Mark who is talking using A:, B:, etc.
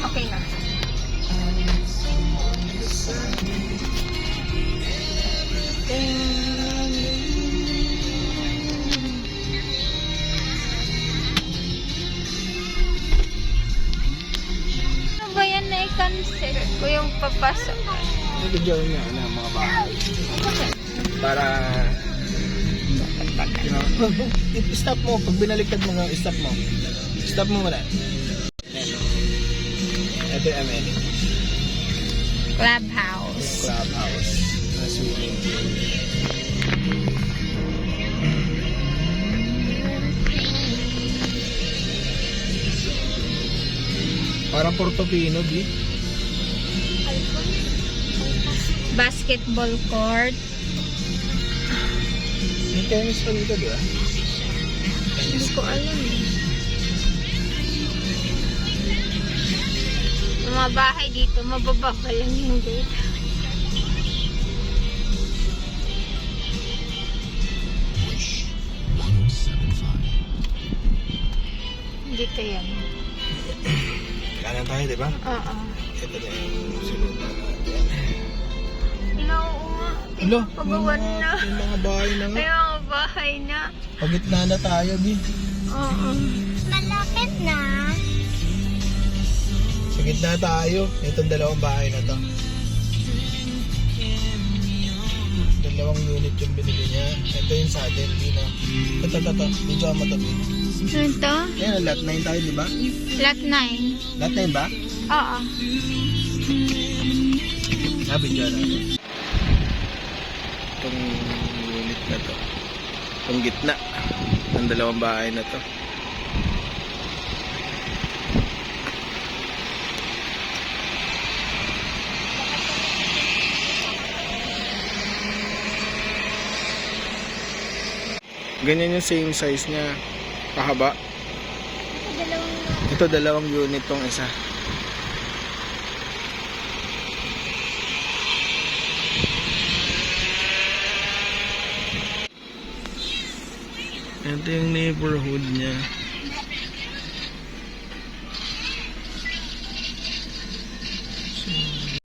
A: Okay na. Ano ba yan na i-cancel ko yung papasok?
B: Nag-video niya ng mga bahay. Para stop mo. Pag binaliktad mo, stop mo. Stop mo muna. Ito yung ML.
A: Clubhouse.
B: Clubhouse. Na swimming pool. Parang Portofino, di?
A: Basketball court.
B: May tennis pa dito, di ba?
A: Hindi ko alam eh. Yung mga bahay dito, mababa pa lang yung gate. Dito yan.
B: Kanan tayo, di ba?
A: Oo.
B: Ito na yung sunod na natin.
A: Hello, nga.
B: Hello,
A: Pagawan na.
B: may mga bahay na nga.
A: May mga bahay na.
B: Pagitna na tayo, Bi.
A: Oo. Malapit na.
B: Sa gitna tayo. Itong dalawang bahay na to. Dalawang unit yung binili niya. Ito yung sa atin, Bi, no? Ito. Medyo mo to, Bi.
A: Ito?
B: Ayan, lot 9 tayo, di ba?
A: Lot 9.
B: Lot 9 ba?
A: Oo.
B: Video na. Itong unit na to. Itong gitna. Ang dalawang bahay na to. Ganyan yung same size niya. Pahaba. Ito dalawang unit tong isa. Ito yung neighborhood niya.